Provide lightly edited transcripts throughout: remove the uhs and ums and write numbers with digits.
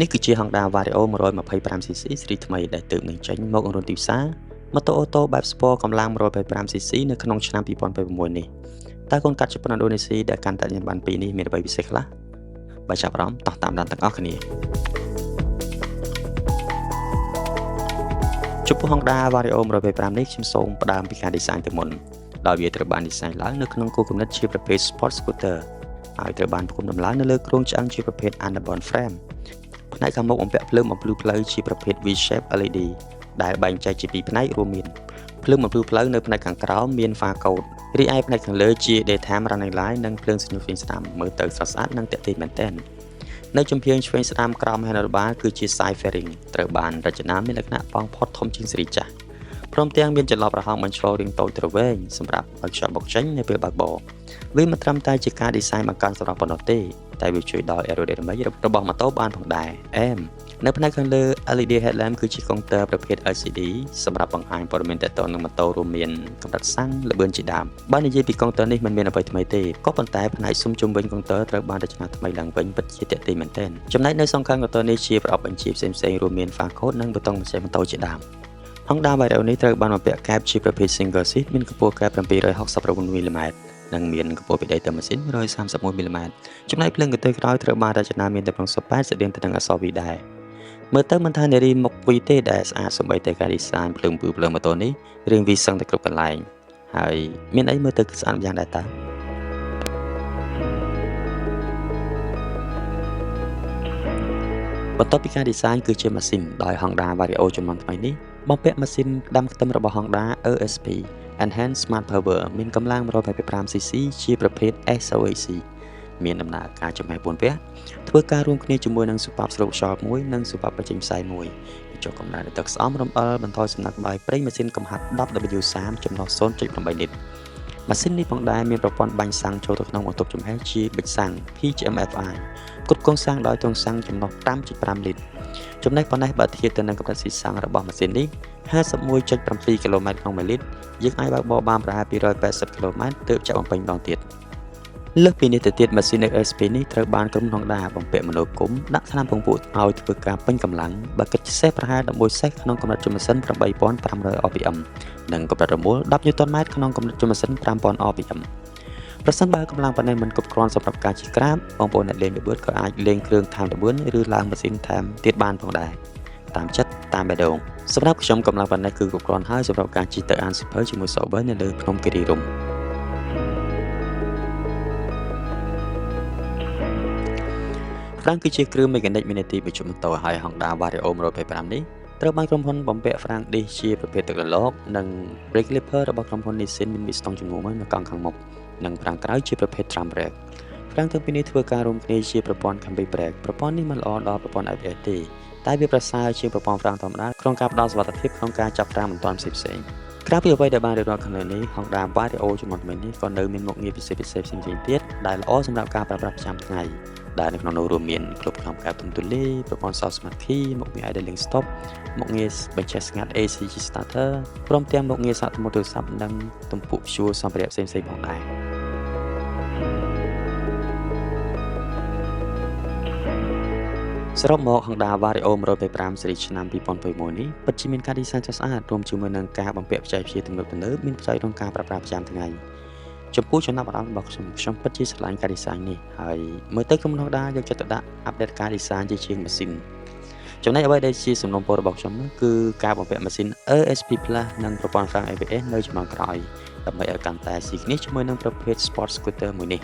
នេះគឺជា Honda Vario 125cc ស៊េរីថ្មីដែលទើបនឹងចេញមករុនទីផ្សារម៉ូតូអូតូបែបស្ពតកម្លាំង 125cc នៅក្នុងឆ្នាំ 2026 នេះតើកូនកាត់ជប៉ុនឥណ្ឌូនេស៊ីដែលកាន់តែញ៉ាំបានពីនេះមានអ្វីពិសេសខ្លះបើចាប់អារម្មណ៍តោះតាមដានទាំងអស់គ្នាចំពោះ Honda Vario 125នេះខ្ញុំសូមផ្ដើមពីការ design ទៅមុនដោយវាត្រូវបាន design ឡើងនៅក្នុងគោលគំនិតជាប្រភេទ sport scooter ហើយត្រូវបានផ្គុំដំឡើងនៅលើគ្រោងឆ្អឹងជាប្រភេទ underbone frame ផ្នែកខាងមុខបំពាក់ភ្លើងបំភ្លឺផ្លូវជាប្រភេទ V-shape LED ដែលបែងចែកជាពីរផ្នែករួមមានភ្លើងបំភ្លឺផ្លូវនៅផ្នែកខាងក្រោមមាន pha code រីឯផ្នែកខាងលើជា daytime running light និងភ្លើងសញ្ញាឆ្វេងស្ដាំមើលទៅស្រស់ស្អាតនិងទាក់ទាញមែនទែននៅចំហៀងឆ្វេងស្ដាំក្រោម handlebar គឺជា side fairing ត្រូវបានរចនាមានលក្ខណៈប៉ោងផុតធំជាងស៊េរីចាស់ព្រមទាំងមានចន្លោះប្រហោងបញ្ឈររាងតូចទ្រវែងសម្រាប់ឲ្យខ្យល់បក់ចេញនៅពេលបើកបរវាមិនត្រឹមតែជាការ design បង្កើនសម្រាប់ប៉ុណ្ណោះទេតែវាជួយដល់ aerodynamic របស់ម៉ូតូបានផងដែរនៅផ្នែកខាងលើ LED headlamp គឺជាកុងទ័រប្រភេទ LCD សម្រាប់បង្ហាញព័ត៌មានទាក់ទងនឹងម៉ូតូរួមមានកម្រិតសាំងល្បឿនជាដើមបើនិយាយពីកុងទ័រនេះមិនមានអ្វីថ្មីទេក៏ប៉ុន្តែផ្នែកស៊ុំជុំវិញកុងទ័រត្រូវបានរចនាថ្មីឡើងវិញពិតជាទាក់ទាញមែនទែនចំណែកនៅសងខាងកុងទ័រនេះជាប្រអប់បញ្ជាផ្សេងៗរួមមាន pha code និងប៊ូតុងបញ្ចេញម៉ូតូជាដើមHonda Vario នេះត្រូវបានបំពាក់កែបជាប្រភេទ single seat មានកម្ពស់កែប 769 មីលីម៉ែត្រនិងមានកម្ពស់ពីដីទៅម៉ាស៊ីន 131 មីលីម៉ែត្រចំណែកភ្លើងកន្ទុយក្រោយត្រូវបានរចនាមានទំហំ18ស្តៀងទៅនឹងអក្សរ V ដែរមើលទៅមិនថានារីមុខ V ទេដែលស្អាតសូម្បីតែការ design ភ្លើងម៉ូតូនេះរៀង V សឹងតែគ្រប់កន្លែងហើយមានអីមើលទៅស្អាតយ៉ាងដែរតើបន្ទាប់ពីការ design គឺជាម៉ាស៊ីនដោយ Honda Vario ជំនាន់ថ្មីនេះបំពាក់ម៉ាស៊ីនដាំខ្ទឹមរបស់ Honda ESP Enhanced Smart Power មានកម្លាំង 125cc ជាប្រភេទ SOHC មានដំណើរការចំហេះ4វគ្គធ្វើការរួមគ្នាជាមួយនឹងស៊ុបស្រូបខ្យល់មួយនិងស៊ុបបញ្ចេញផ្សាយមួយបញ្ចុះកម្ដៅទឹកស្អំរំអិលបន្ថយសំណើមដោយប្រេងម៉ាស៊ីនកំហាត់ 10W30 ចំណុះ 0.8 លីត្រម៉ាស៊ីននេះផងដែរមានប្រព័ន្ធបាញ់សាំងចូលទៅក្នុងបន្ទប់ចំហេះជាប៊ិចសាំង PGMFI ផ្គត់ផ្គង់សាំងដោយទង់សាំងចំណុះ 5.5 លីត្រចំណែកប៉ុណ្ណេះបើធៀបទៅនឹងកម្រិតស៊ីសាំងរបស់ម៉ាស៊ីននេះ 51.7 គីឡូម៉ែត្រក្នុង1លីត្រយើងអាចបើកបរបានប្រហែល 280 គីឡូម៉ែត្រទើបចាក់បំពេញម្ដងទៀតលើសពីនេះទៅទៀតម៉ាស៊ីន ESP នេះត្រូវបានក្រុម Honda បំពាក់មនោគមដាក់ថ្នាំពងពួកឲ្យធ្វើការពេញកម្លាំងបើគិតសេសប្រហែល11សេសក្នុងកម្រិតជម្រាម 8500 RPM និងកម្រិតរមុល10 Nm ក្នុងកម្រិតជម្រាម 5000 RPM ប្រសិនបើកម្លាំងប៉ុណ្ណេះមិនគ្រប់គ្រាន់សម្រាប់ការជិះក្រាបបងប្អូនអ្នកលេងល្បឿនក៏អាចលេងគ្រឿងថែមល្បឿនឬឡើងម៉ាស៊ីនថែមទៀតបានផងដែរតាមចិត្តតាមបេះដូងសម្រាប់ខ្ញុំកម្លាំងប៉ុណ្ណេះគឺគ្រប់គ្រាន់ហើយសម្រាប់ការជិះទៅអានសៀវភៅជាមួយសោបនៅលើភ្នំគិរីរម្យហ្វ្រាំងគឺជាគ្រឿងមេកានិកមាននីតិបញ្ជូនម៉ូតូហើយ Honda Vario 125នេះត្រូវបានក្រុមហ៊ុនបំពាក់ហ្វ្រាំងឌីសជាប្រភេទទឹករលកនិង brake lever របស់ក្រុមហ៊ុន Nissan មានមីស្តង់ចំនួន1នៅកង់ខាងមុខនិងហ្វ្រាំងក្រោយជាប្រភេទ drum brake ហ្វ្រាំងទាំងពីរនេះធ្វើការរួមគ្នាជាប្រព័ន្ធ combi brake ប្រព័ន្ធនេះមិនល្អដល់ប្រព័ន្ធ ABS ទេតែវាប្រសើរជាងប្រព័ន្ធហ្វ្រាំងធម្មតាក្នុងការផ្ដល់សុវត្ថិភាពក្នុងការចាប់ហ្វ្រាំងបន្ទាន់ផ្សេងៗក្រៅពីអ្វីដែលបានរៀបរាប់ខាងលើនេះ Honda Vario ជំនាន់ថ្មីនេះក៏នៅមានមុខងារពិសេសៗផ្សេងៗទៀតដែលល្អសម្រាប់ការប្រើប្រាស់ប្រចាំថ្ងៃដែលនៅក្នុងនោះរួមមានគ្រប់ក្នុងការទុំទូលាយប្រព័ន្ធ Smart Key មុខងារ idling stop មុខងារបញ្ចេះស្ងាត់ ACG starter ព្រមទាំងមុខងារសាកថ្មទូរស័ព្ទនិងទំពក់ព្យួរសម្ភារៈផ្សេងៗផងដែរសរុបមក Honda Vario 125 ស៊េរីឆ្នាំ 2021 នេះពិតជាមានការ design ស្អាតរួមជាមួយនឹងការបំពាក់បច្ចេកវិទ្យាទំនើបមានផ្សាយក្នុងការប្រើប្រាស់ប្រចាំថ្ងៃចំពោះចំណាប់អារម្មណ៍របស់ខ្ញុំពិតជាស្រឡាញ់ការ design នេះហើយមើលទៅក្រុម Honda យកចិត្តទុកដាក់ update ការ design ជាងម៉ាស៊ីនចំណែកអ្វីដែលជាសំណូមពររបស់ខ្ញុំគឺការបំពាក់ម៉ាស៊ីន ESP Plus និងប្រព័ន្ធហ្វ្រាំង ABS នៅជំនាន់ក្រោយដើម្បីឲ្យកាន់តែស៊ីគ្នាជាមួយនឹងប្រភេទ Sport Scooter មួយនេះ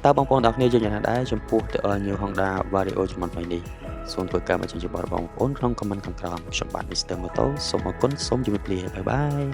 តើបងប្អូនទាំងគ្នាយល់យ៉ាងណាដែរចំពោះ The All New Honda Vario ជំនាន់ថ្មីនេះសូមធ្វើការបញ្ចេញយោបល់របស់បងប្អូនក្នុង comment ខាងក្រោមខ្ញុំបាទ Mr. Moto សូមអរគុណសូមជម្រាបលាបាយបាយ